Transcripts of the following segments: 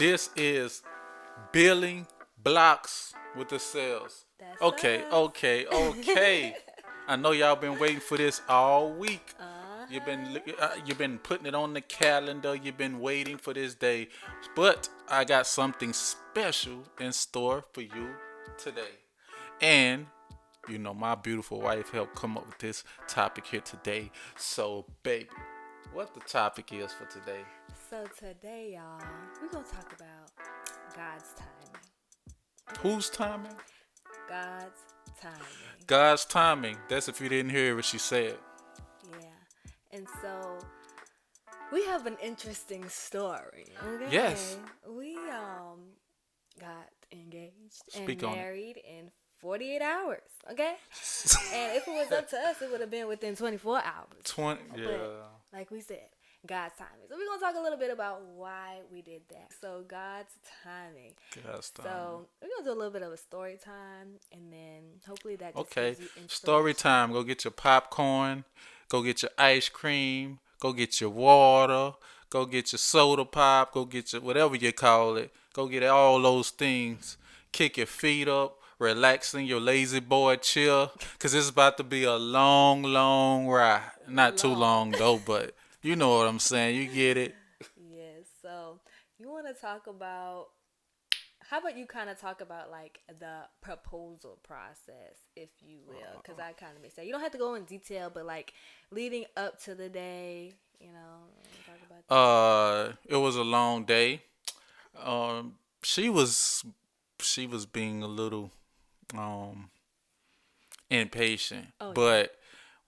This is Building Blocks with the Sales. That's Okay, us. okay, okay. I know y'all been waiting for this all week. Uh-huh. You've been putting it on the calendar. You've been waiting for this day. But I got something special in store for you today. And my beautiful wife helped come up with this topic here today. So, baby, what the topic is for today? So today, y'all, we're gonna talk about God's timing. Okay? Who's timing? God's timing. God's timing. That's if you didn't hear what she said. Yeah. And so we have an interesting story. Okay. Yes. We got engaged and Speak on it. married in 48 hours. Okay? And if it was up to us, it would have been within 24 hours. 20. Yeah. But like we said, God's timing. So we're gonna talk a little bit about why we did that. So God's timing. God's timing. So we're gonna do a little bit of a story time, and then hopefully that just Okay. gives you Story inspiration. time. Go get your popcorn. Go get your ice cream. Go get your water. Go get your soda pop. Go get your whatever you call it. Go get all those things. Kick your feet up. Relax in your lazy boy chair. Because it's about to be a long, long ride. Not too Long. long, though, but you know what I'm saying. You get it. Yes. So you want to talk about? How about you kind of talk about like the proposal process, if you will, because I kind of missed that. You don't have to go in detail, but like leading up to the day, talk about that. It was a long day. She was being a little um impatient. Oh yeah. But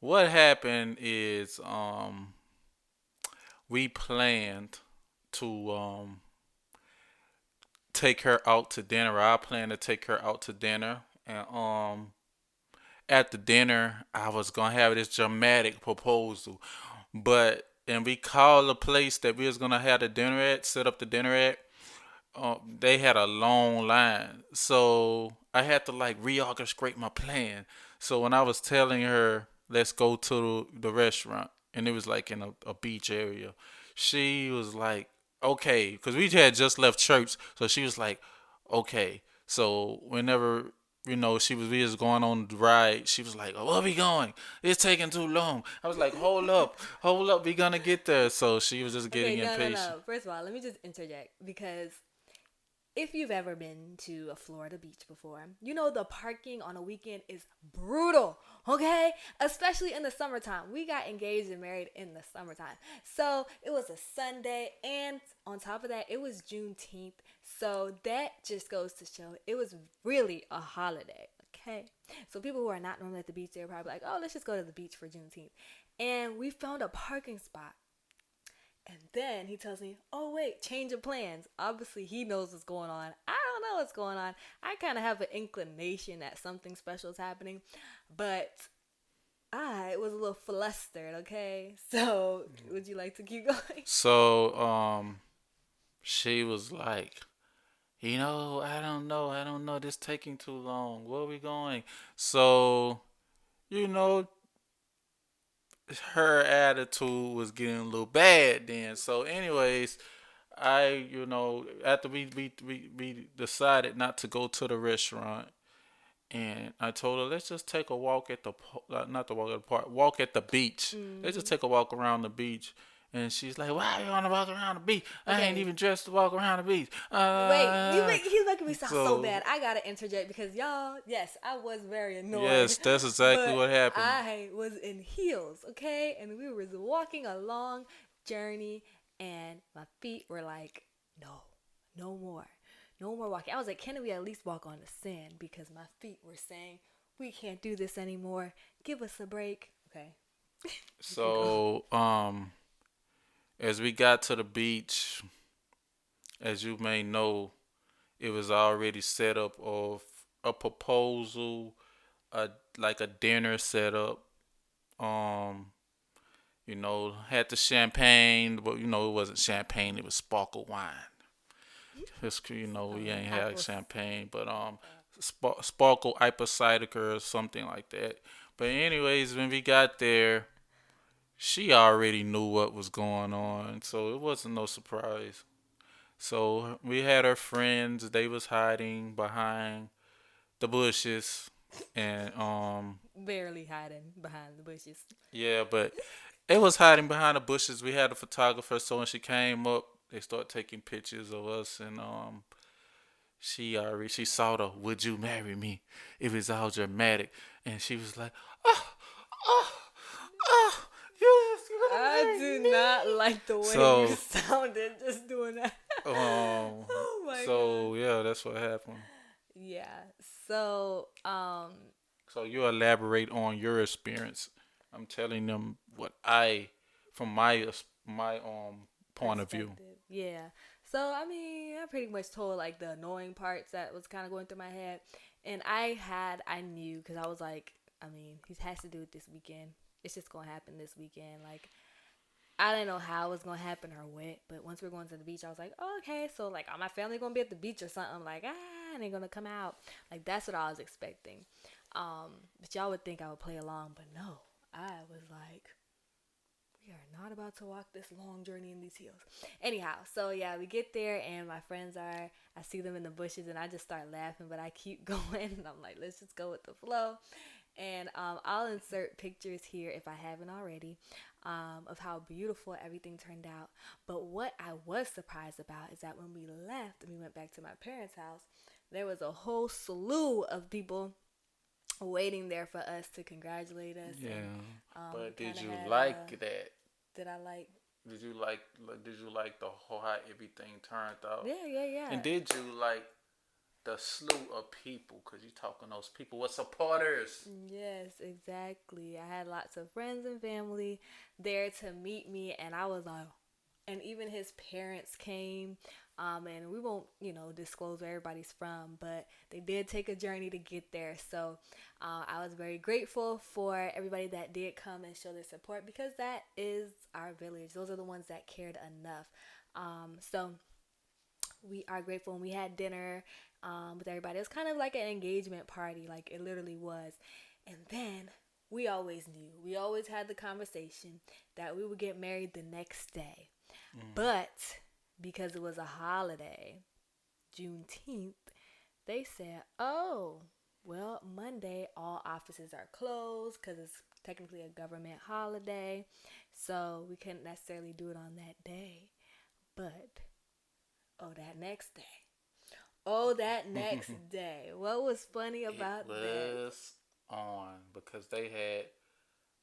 what happened is we planned to take her out to dinner. I planned to take her out to dinner, and at the dinner I was gonna have this dramatic proposal, but and we called the place that we was gonna have the dinner at, set up the dinner at. They had a long line, so I had to like reorchestrate my plan. So when I was telling her, let's go to the restaurant, and it was like in a beach area, she was like, okay, because we had just left church, so she was like, okay. So whenever we was going on the ride, she was like, oh, where we going? It's taking too long. I was like, hold up, we gonna get there. So she was just Okay, getting no, no, impatient. no. First of all, let me just interject because if you've ever been to a Florida beach before, you know the parking on a weekend is brutal, okay? Especially in the summertime. We got engaged and married in the summertime. So it was a Sunday, and on top of that, it was Juneteenth. So that just goes to show it was really a holiday, okay? So people who are not normally at the beach, they're probably like, oh, let's just go to the beach for Juneteenth. And we found a parking spot, and then he tells me, oh, wait, change of plans. Obviously, he knows what's going on. I don't know what's going on. I kind of have an inclination that something special is happening, but I was a little flustered, okay? So, would you like to keep going? So she was like, I don't know, this taking too long. Where are we going? So, you know, her attitude was getting a little bad then. So, anyways, after we decided not to go to the restaurant, and I told her, let's just take a walk at not the walk at the park, walk at the beach. Let's just Mm-hmm. take a walk around the beach. And she's like, why you want to walk around the beach? I ain't Okay. even dressed to walk around the beach. Wait, he's making me sound so So, bad. I gotta interject because y'all, yes, I was very annoyed, yes, that's exactly but what happened. I was in heels, okay, and we were walking a long journey, and my feet were like, no, no more, no more walking. I was like, can we at least walk on the sand because my feet were saying we can't do this anymore. Give us a break, okay? You can go. So, as we got to the beach, as you may know, it was already set up of a proposal, a like a dinner setup. Um, had the champagne, but it wasn't champagne. It was sparkle wine. Just we ain't had Apples. champagne, but sparkle apple cider or something like that. But anyways, when we got there, she already knew what was going on, so it wasn't no surprise. So we had our friends. They was hiding behind the bushes, and Barely hiding behind the bushes. yeah, but it was hiding behind the bushes. We had a photographer, so when she came up, they started taking pictures of us, and she saw the "Would you marry me?" It was all dramatic, and she was like, "Oh, oh, oh, you gonna I do marry not me?" like the way you So sounded just doing that. um, Oh my god. so yeah, that's what happened. Yeah. So, So you elaborate on your experience. I'm telling them what I, from my point of view. perspective. Yeah. So I mean, I pretty much told like the annoying parts that was kind of going through my head, and I knew because I was like, I mean, he has to do it this weekend. It's just gonna happen this weekend. Like I didn't know how it was gonna happen or what, but once we were going to the beach, I was like, oh, okay, so like, all my family gonna be at the beach or something? Like, and they gonna come out. Like that's what I was expecting. But y'all would think I would play along, but no, I was like, we are not about to walk this long journey in these hills. Anyhow, so yeah, we get there and my friends are, I see them in the bushes and I just start laughing, but I keep going and I'm like, let's just go with the flow. And I'll insert pictures here if I haven't already of how beautiful everything turned out. But what I was surprised about is that when we left and we went back to my parents' house, there was a whole slew of people waiting there for us to congratulate us. And Yeah, we but did kind of you had a, like that? did I like, Did you like the whole how everything turned out? yeah, yeah, yeah. And did you like the slew of people? Cause you talking those people were supporters. Yes, exactly. I had lots of friends and family there to meet me, and I was like, and even his parents came. And we won't, disclose where everybody's from, but they did take a journey to get there. So I was very grateful for everybody that did come and show their support because that is our village. Those are the ones that cared enough. So we are grateful, and we had dinner with everybody. It was kind of like an engagement party, like it literally was. And then we always had the conversation that we would get married the next day. Mm. But because it was a holiday, Juneteenth, they said, oh, well, Monday, all offices are closed because it's technically a government holiday. So we couldn't necessarily do it on that day. But, oh, that next day. Oh, that next day. What was funny It about that? was on because they had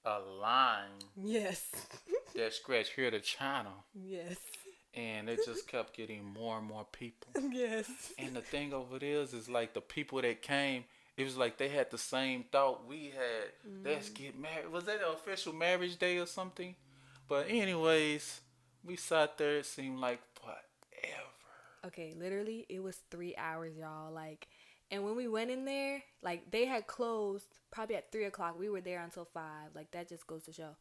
a line Yes. that stretched here to China, Yes. and it just kept getting more and more people. Yes. And the thing of it is like the people that came, it was like they had the same thought we had. Let's Mm. get married. Was that an official marriage day or something? But anyways, we sat there. It seemed like forever. Okay, literally, it was 3 hours, y'all. Like, and when we went in there, like, they had closed probably at 3 o'clock. We were there until 5. Like, that just goes to show.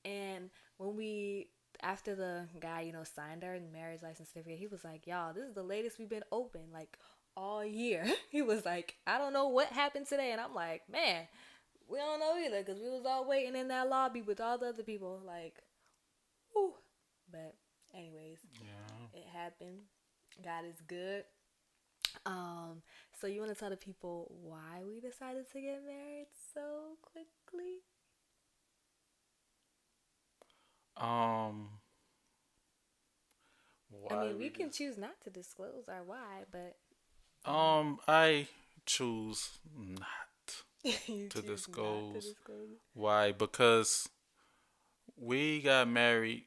And when we, after the guy, signed our marriage license certificate, he was like, y'all, this is the latest we've been open, like, all year. He was like, I don't know what happened today. And I'm like, man, we don't know either because we was all waiting in that lobby with all the other people. Like, whew. But, anyways, Yeah. it happened. God is good. So you want to tell the people why we decided to get married so quickly? Um. I Why mean, we we can just choose not to disclose our why, but I choose not you to choose not to disclose. disclose it. Why? Because we got married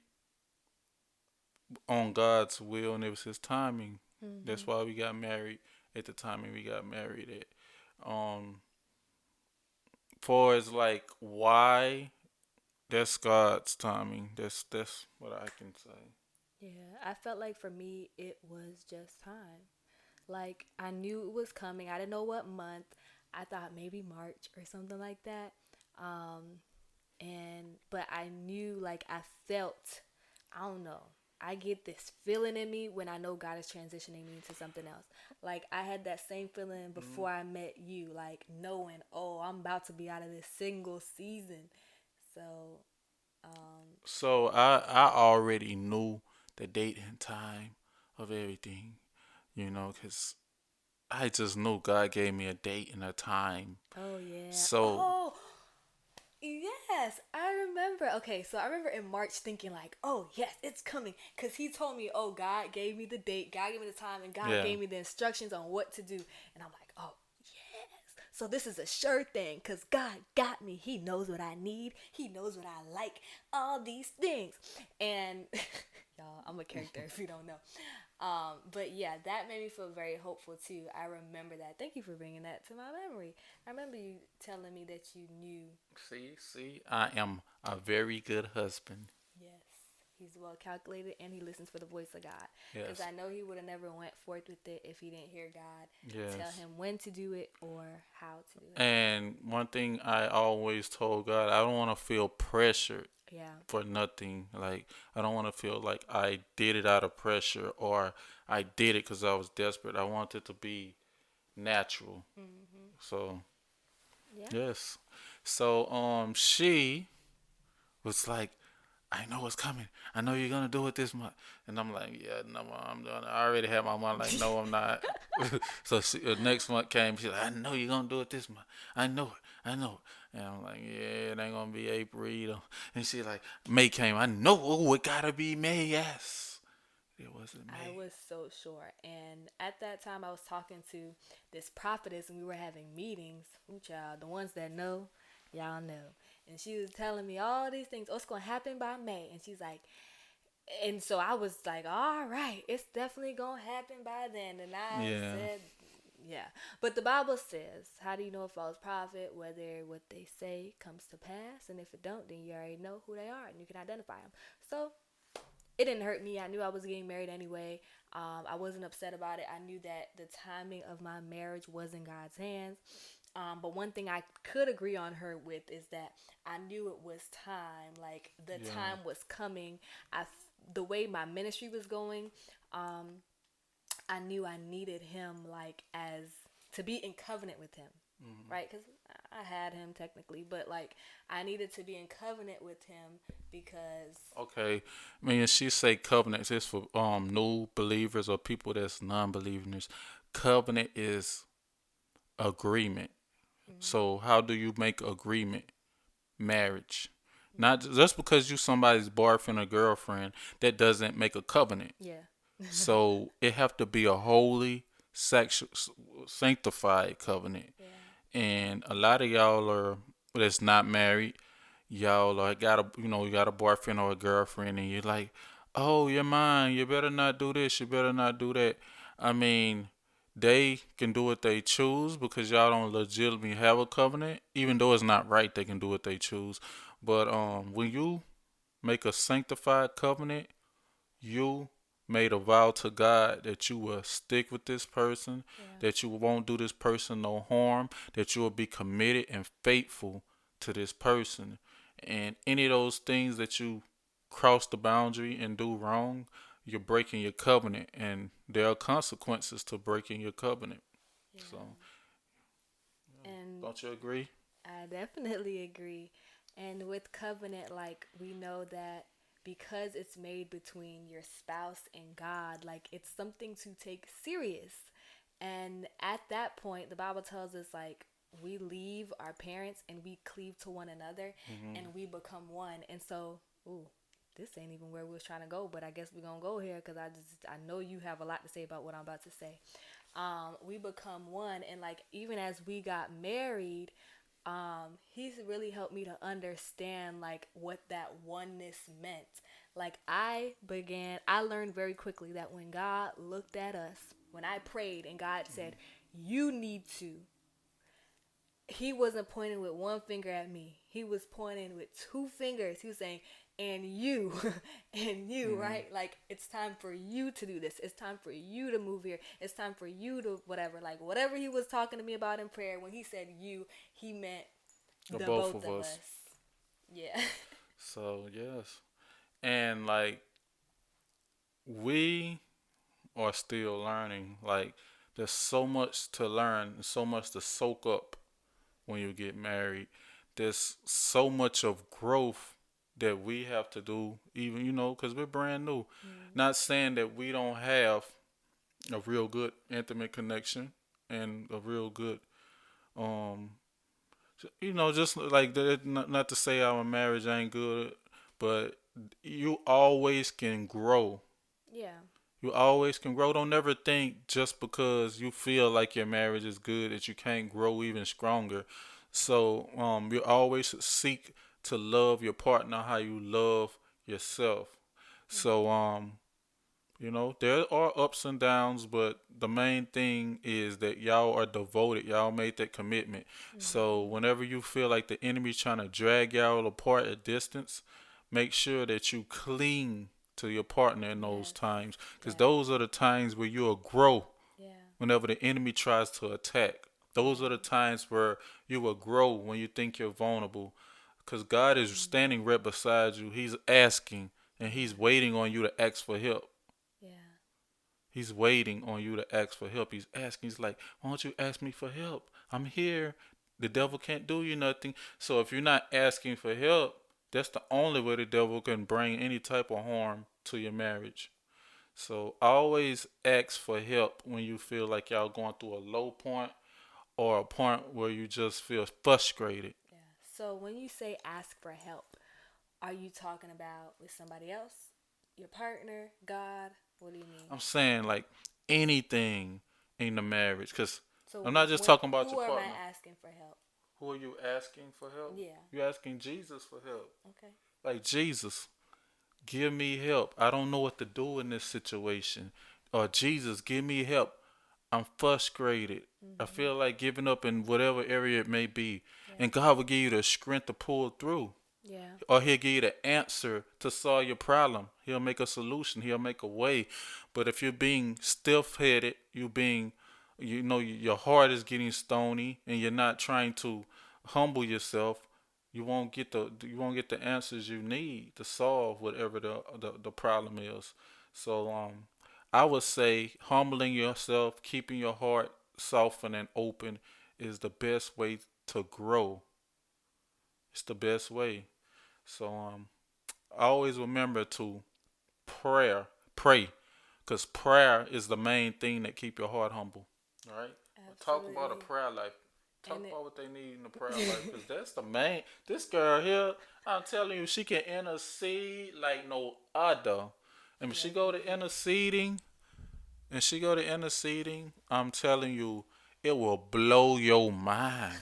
on God's will and it was his timing. That's Mm-hmm. why we got married at the timing we got married at. For as like why, that's God's timing. That's what I can say. Yeah, I felt like for me, it was just time. Like, I knew it was coming. I didn't know what month. I thought maybe March or something like that. Um, but I knew, like, I felt, I don't know, I get this feeling in me when I know God is transitioning me into something else. Like, I had that same feeling Mm. before I met you, like knowing, oh, I'm about to be out of this single season. So, um So I already knew the date and time of everything, you know, because I just knew God gave me a date and a time. Oh yeah. So, Oh yes, I remember. Okay, so I remember in March thinking like, "Oh yes, it's coming," because He told me, "Oh, God gave me the date, God gave me the time, and God yeah. gave me the instructions on what to do." And I'm like, "Oh yes, so this is a sure thing, because God got me. He knows what I need. He knows what I like. All these things." And y'all, I'm a character if you don't know. But yeah, that made me feel very hopeful too. I remember that. Thank you for bringing that to my memory. I remember you telling me that you knew. See, I am a very good husband. Yes, he's well calculated and he listens for the voice of God. Because Yes, I know he would have never went forth with it if he didn't hear God tell yes. him when to do it or how to do it. And one thing I always told God, I don't want to feel pressured Yeah. for nothing. Like, I don't want to feel like I did it out of pressure or I did it because I was desperate. I want it to be natural. Hmm. So, Yeah. yes. So, she was like, I know what's coming. I know you're gonna do it this month. And I'm like, yeah, no, I'm doing it. I already had my mind like, no, I'm not. So next month came. She's like, I know you're gonna do it this month. I know it. I know it. And I'm like, yeah, it ain't gonna be April either. And she like, May came. I know. Oh, it gotta be May. Yes, it wasn't I May. was so sure. And at that time, I was talking to this prophetess and we were having meetings. Ooh, child, the ones that know, y'all know. And she was telling me all these things. Oh, it's going to happen by May. And she's like, and so I was like, all right, it's definitely going to happen by then. And I Yeah, said, yeah. But the Bible says, how do you know a false prophet? Whether what they say comes to pass. And if it don't, then you already know who they are and you can identify them. So it didn't hurt me. I knew I was getting married anyway. I wasn't upset about it. I knew that the timing of my marriage was in God's hands. But one thing I could agree on her with is that I knew it was time. Like the yeah, time was coming. The way my ministry was going, um, I knew I needed him like as to be in covenant with him, hmm, right? Because I had him technically, but like I needed to be in covenant with him because okay. I mean, she say covenants is for new believers or people that's non-believers. Covenant is agreement. mm, So how do you make agreement? Marriage. Not just because you somebody's boyfriend or girlfriend, that doesn't make a covenant. yeah. So it have to be a holy, sexual, sanctified covenant. Yeah. And a lot of y'all are that's not married. Y'all are got a you got a boyfriend or a girlfriend, and you're like, oh, you're mine. You better not do this. You better not do that. I mean, they can do what they choose because y'all don't legitimately have a covenant, even though it's not right. They can do what they choose. But when you make a sanctified covenant, you made a vow to God that you will stick with this person, Yeah. that you won't do this person no harm, that you will be committed and faithful to this person. And any of those things that you cross the boundary and do wrong, you're breaking your covenant, and there are consequences to breaking your covenant. So, Yeah. And don't you agree? I definitely agree. And with covenant, like we know that because it's made between your spouse and God, like it's something to take serious. And at that point, the Bible tells us like we leave our parents and we cleave to one another Hmm. and we become one. And so, ooh, this ain't even where we was trying to go, but I guess we're gonna go here because I know you have a lot to say about what I'm about to say. We become one, and like even as we got married, he's really helped me to understand like what that oneness meant. Like I learned very quickly that when God looked at us, when I prayed and God said, "You need to," he wasn't pointing with one finger at me. He was pointing with two fingers. He was saying, and you, and you, Hmm. right? Like, it's time for you to do this. It's time for you to move here. It's time for you to whatever. Like, whatever he was talking to me about in prayer, when he said you, he meant the Both both of of us. us. Yeah. So yes, and like we are still learning. Like there's so much to learn, so much to soak up when you get married. There's so much of growth that we have to do, even, because we're brand new. Mm. Not saying that we don't have a real good intimate connection and a real good, um, just like that. Not to say our marriage ain't good, but you always can grow. Yeah. You always can grow. Don't never think just because you feel like your marriage is good that you can't grow even stronger. So you always seek to love your partner how you love yourself. So Mm-hmm. there are ups and downs, but the main thing is that y'all are devoted. Y'all made that commitment. So Mm-hmm. whenever you feel like the enemy's trying to drag y'all apart at distance, make sure that you cling to your partner in those Yes. times, because Yes. those are the times where you'll grow Yeah. whenever the enemy tries to attack. Those are Yeah. the times where you will grow when you think you're vulnerable, because God is Mm-hmm. standing right beside you. He's asking and He's Yeah. waiting on you to ask for help. Yeah. He's waiting on you to ask for help. He's asking. He's like, why don't you ask me for help? I'm here. The Yeah. devil can't do you nothing. So if you're not asking for help, that's the only way the devil can bring any type of harm to your marriage. So always ask for help when you feel like y'all going through a low point or a point where you just feel frustrated. Yeah. So when you say ask for help, are you talking about with somebody else, your partner, God? What do you mean? I'm saying like anything in the marriage, because I'm So not just when talking about your who am I partner. asking for help? Who are you asking for help? Yeah. You're asking Jesus for help. Okay. Like, Jesus, give me help. I don't know what to do in this situation. Or, Jesus, give me help. I'm frustrated. I Mm-hmm. feel like giving up in whatever area it may be. Yeah. And God will give you the strength to pull through. Yeah. Or He'll give you the answer to solve your problem. He'll make a solution. He'll make a way. But if you're being stiff headed, your heart is getting stony and you're not trying to humble yourself, you won't get the answers you need to solve whatever the problem is. So I would say humbling yourself, keeping your heart softened and open is the best way to grow. It's the best way. So always remember to pray, because prayer is the main thing that keep your heart humble. All right. Talk about a Absolutely. prayer life. Talk And it about what they need in the prayer life, because that's the main. This girl here, I'm telling you, she can intercede like no other. And if she yes, go to indeed. interceding, I'm telling you, it will blow your mind.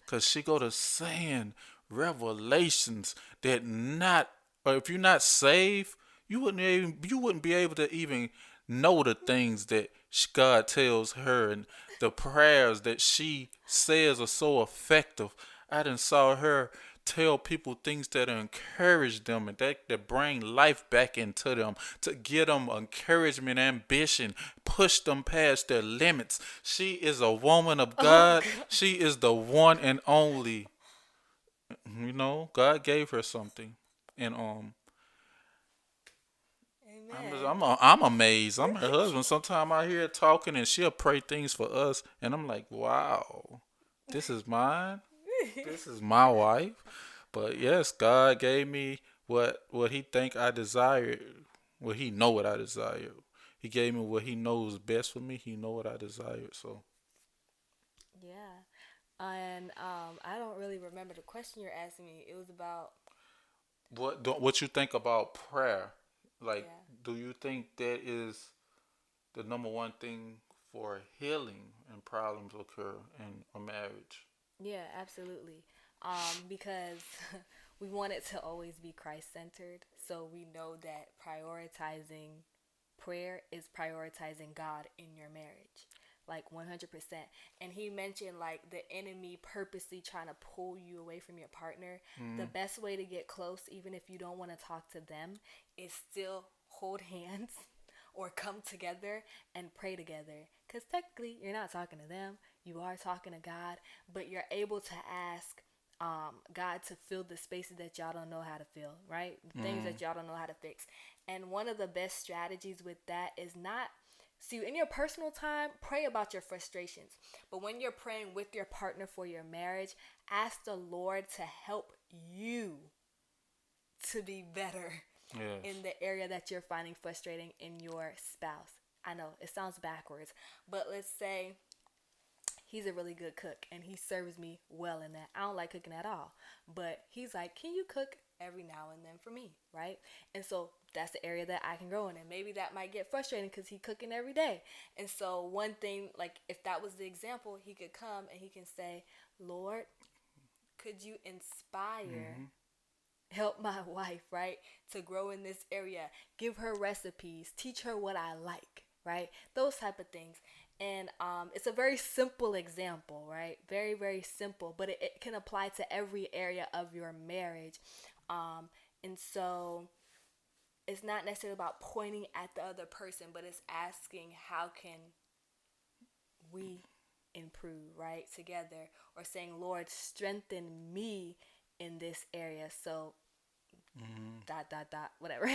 Cause she go to saying revelations that not, or if you're not saved, you wouldn't be able to even know the things that God tells her, and the prayers that she says are so effective. I done saw her tell people things that encourage them and that bring life back into them, to give them encouragement, ambition, push them past their limits. She is a woman of Oh God. God. She is the one and only. God gave her something, and Amen. I'm amazed. I'm her husband. Sometimes I hear her talking, and she'll pray things for us, and I'm like, wow, this is mine. This is my wife. But yes, God gave me what He think I desire. What He know what I desire. He gave me what He knows best for me. He know what I desire. So Yeah. And I don't really remember the question you're asking me. It was about what you think about prayer? Like, yeah. do you think that is the number one thing for healing and problems occur in a marriage? Yeah, absolutely. Because we want it to always be Christ centered. So we know that prioritizing prayer is prioritizing God in your marriage. Like 100%. And he mentioned like the enemy purposely trying to pull you away from your partner. The Mm, best way to get close, even if you don't want to talk to them, is still hold hands or come together and pray together. Because technically, you're not talking to them, you are talking to God, but you're able to ask God to fill the spaces that y'all don't know how to fill, right? The things mm, that y'all don't know how to fix. And one of the best strategies with that is not. See, in your personal time, pray about your frustrations. But when you're praying with your partner for your marriage, ask the Lord to help you to be better Yes. in the area that you're finding frustrating in your spouse. I know it sounds backwards, but let's say he's a really good cook and he serves me well in that. I don't like cooking at all, but he's like, "Can you cook every now and then for me?" Right? And so that's the area that I can grow in, and maybe that might get frustrating because he's cooking every day. And so one thing, like if that was the example, he could come and he can say, "Lord, could you inspire Mm-hmm. help my wife, right, to grow in this area, give her recipes, teach her what I like, right, those type of things." And it's a very simple example, right, very very simple, but it can apply to every area of your marriage. And so it's not necessarily about pointing at the other person, but it's asking how can we improve, right, together, or saying, "Lord, strengthen me in this area." So Mm-hmm. dot dot dot whatever.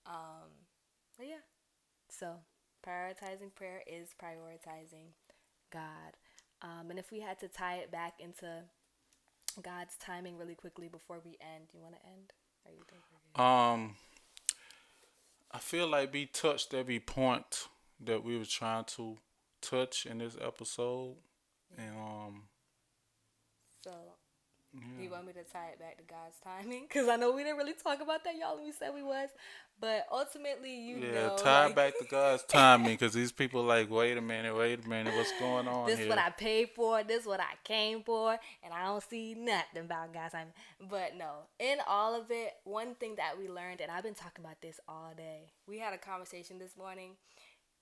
um but yeah, so prioritizing prayer is prioritizing God. And if we had to tie it back into God's timing really quickly before we end, you want to end, or you think we're good? Um, I feel like we touched every point that we were trying to touch in this episode, and Yeah. So do you yeah, want me to tie it back to God's timing? Because I know we didn't really talk about that, y'all. We said we was, but ultimately, yeah, tie it like back to God's timing, because these people like, wait a minute, what's going on this is what here? I paid for, this is what I came for, and I don't see nothing about God's timing. But no, in all of it, one thing that we learned, and I've been talking about this all day. We had a conversation this morning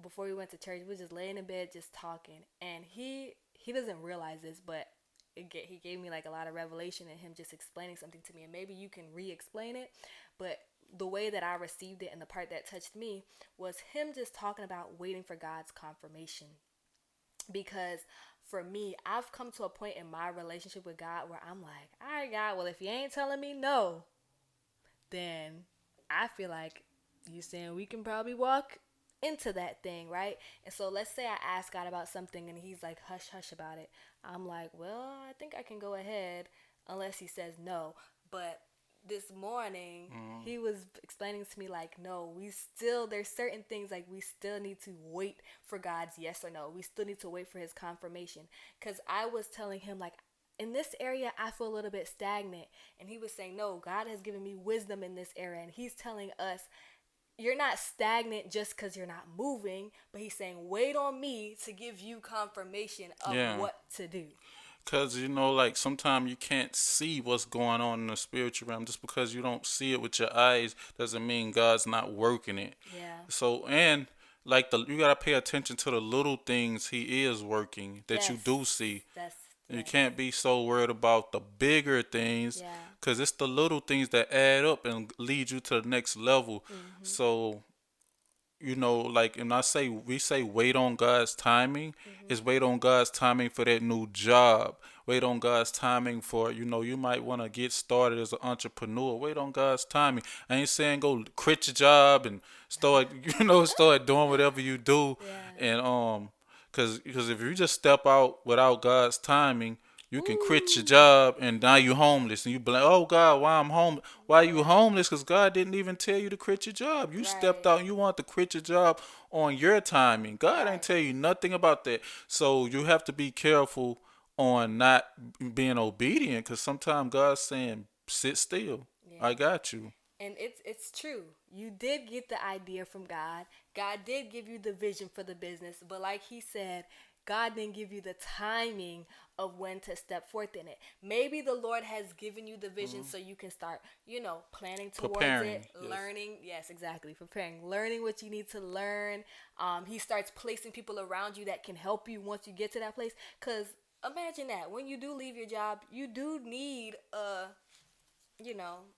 before we went to church. We were just laying in bed, just talking, and he doesn't realize this, but he gave me like a lot of revelation and him just explaining something to me, and maybe you can re-explain it. But the way that I received it and the part that touched me was him just talking about waiting for God's confirmation. Because for me, I've come to a point in my relationship with God where I'm like, "All right, God, well, if you ain't telling me no, then I feel like you saying we can probably walk into that thing, right?" And so let's say I ask God about something and he's like, "Hush, hush about it." I'm like, "Well, I think I can go ahead unless he says no." But this morning, Mm-hmm. he was explaining to me like, "No, we still, there's certain things like we still need to wait for God's yes or no. We still need to wait for his confirmation." Because I was telling him like, in this area I feel a little bit stagnant, and he was saying, "No, God has given me wisdom in this area." And he's telling us, "You're not stagnant just because you're not moving," but he's saying, "Wait on me to give you confirmation of Yeah, what to do." because like sometimes you can't see what's going on in the spiritual realm. Just because you don't see it with your eyes doesn't mean God's not working it. Yeah. So, and like you gotta pay attention to the little things He is working that you Yes. do see. That's You yes. can't be so worried about the bigger things, Yeah. because it's the little things that add up and lead you to the next level. Mhm. So, like, and we say wait on God's timing, is Mhm. wait on God's timing for that new job. Wait on God's timing for, you might want to get started as an entrepreneur. Wait on God's timing. I ain't saying go quit your job and start, start doing whatever you do. Yeah. And, cause if you just step out without God's timing, you can quit your Ooh. job and now you homeless and you blame, oh God, why I'm home? Why you Yeah. homeless? Because God didn't even tell you to quit your job. You stepped Right. out and you want to quit your job on your timing. God ain't Right. tell you nothing about that. So you have to be careful on not being obedient, because sometimes God's saying, sit still. I Yeah. got you. And it's true. You did get the idea from God. God did give you the vision for the business, but like he said, God didn't give you the timing of when to step forth in it. Maybe the Lord has given you the vision Mhm. so you can start, planning towards it, Preparing. Yes. learning. Yes, exactly. Preparing, learning what you need to learn. He starts placing people around you that can help you once you get to that place. Because imagine that when you do leave your job, you do need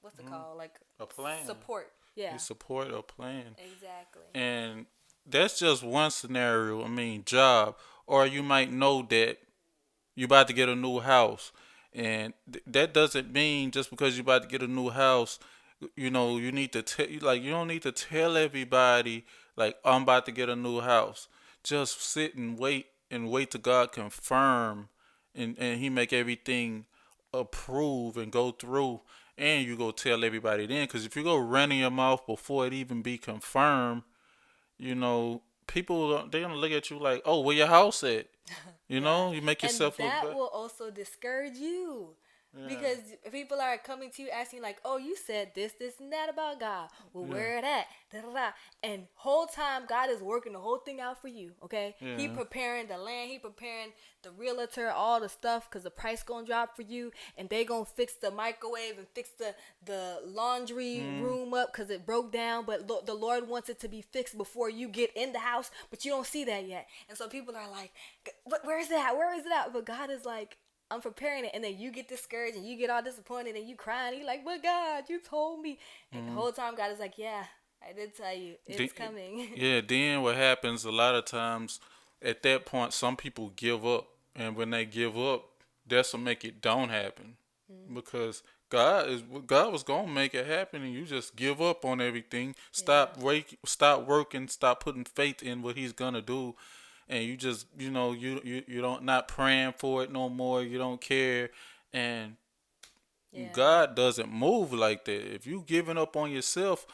what's it Mhm. called? Like A plan. support. Yeah, You support a plan. exactly. And that's just one scenario. I mean, job. Or you might know that you about to get a new house, and that doesn't mean just because you about to get a new house, you need to tell, like, you don't need to tell everybody like, I'm about to get a new house. Just sit and wait till God confirm, and He make everything approve and go through. and you go tell everybody then. Because if you go running your mouth before it even be confirmed, people they gonna look at you like, oh, where your house at? Yeah. You make And yourself look that bad. will also discourage you. Yeah, Because people are coming to you asking like, "Oh, you said this, and that about God. Well, yeah, where it at? Da da da." And whole time God is working the whole thing out for you. Okay, He yeah. preparing the land, He preparing the realtor, all the stuff, cause the price gonna drop for you, and they gonna fix the microwave and fix the laundry Mm, room up, cause it broke down. But the Lord wants it to be fixed before you get in the house, but you don't see that yet. And so people are like, "But where is that? Where is that?" But God is like, I'm preparing it, and then you get discouraged and you get all disappointed and you crying. You like, but God, you told me. And the mm. whole time God is like, yeah, I did tell you, it's The- coming. yeah, then what happens a lot of times at that point, some people give up, and when they give up, that's what make it don't happen, Mm, because God was gonna make it happen, and you just give up on everything. yeah, Stop working, stop putting faith in what He's gonna do, and you just you don't not praying for it no more. You don't care, and yeah, God doesn't move like that. If you giving up on yourself,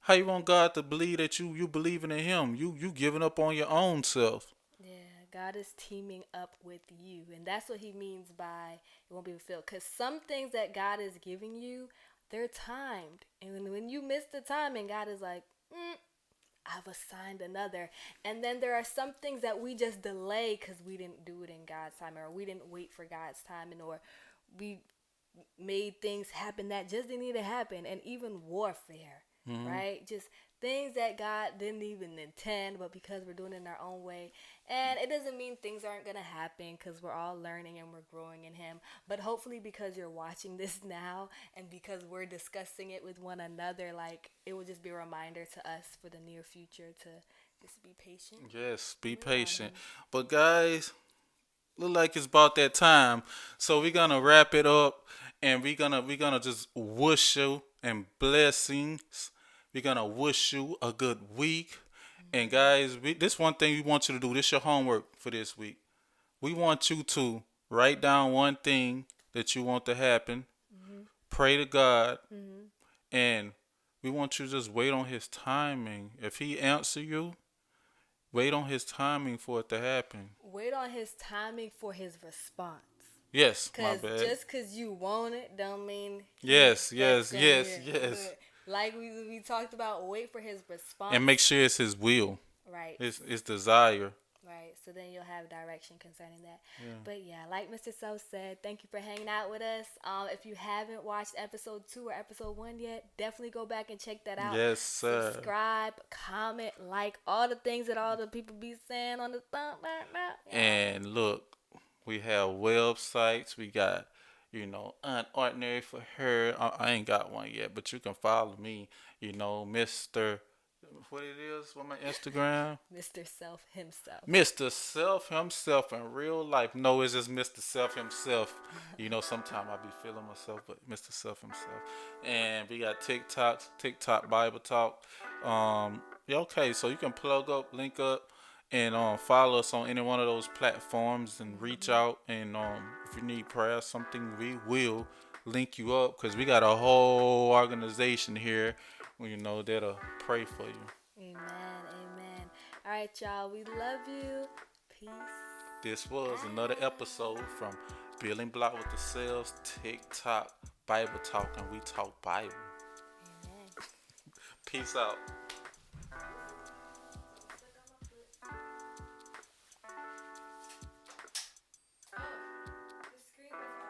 how you want God to believe that you believing in Him? You giving up on your own self. yeah. God is teaming up with you, and that's what He means by it won't be fulfilled. Because some things that God is giving you, they're timed, and when you miss the timing, God is like, I've assigned another. And then there are some things that we just delay because we didn't do it in God's time, or we didn't wait for God's timing, or we made things happen that just didn't need to happen. And even warfare, Hmm. right? Just things that God didn't even intend, but because we're doing it in our own way. And it doesn't mean things aren't going to happen, because we're all learning and we're growing in Him. But hopefully, because you're watching this now and because we're discussing it with one another, like, it will just be a reminder to us for the near future to just be patient Yes, and be wait on patient. Him. But guys, look like it's about that time. So we're gonna wrap it up, and we're gonna just wish you and blessings. We're gonna wish you a good week. And Mm-hmm. guys, this one thing we want you to do. This your homework for this week. We want you to write down one thing that you want to happen. Mm-hmm. Pray to God, Mm-hmm. and we want you to just wait on His timing. If He answer you, wait on His timing for it to happen. Wait on His timing for His response. Yes, my Cause bad. just cause you want it don't mean he Yes, that's yes, gonna yes, hear. yes. But like we talked about, wait for His And response. make sure it's His will, Right. His desire. Right. So then you'll have direction concerning that. Yeah. But yeah, like Mr. Self said, thank you for hanging out with us. If you haven't watched episode 2 or episode 1 yet, definitely go back and check that out. Yes, sir. Subscribe, comment, like all the things that all the people be saying on the thumb. Yeah. And look, we have websites. We got, Unordinary for Her. I ain't got one yet, but you can follow me. Mister. What it is? What my Instagram? Mr. Self himself. Mr. Self himself in real life. No, it's just Mr. Self himself. Sometimes I be feeling myself, but Mr. Self himself. And we got TikTok Bible Talk. Yeah, okay, so you can plug up, link up, and follow us on any one of those platforms and reach Hmm. out. And if you need prayer, or something, we will link you up because we got a whole organization here, that'll pray for you. Amen. Amen. All right, y'all. We love you. Peace This was another episode out. from Building Block with the Sales, TikTok, Bible Talk, and we talk Bible. Amen. Peace out.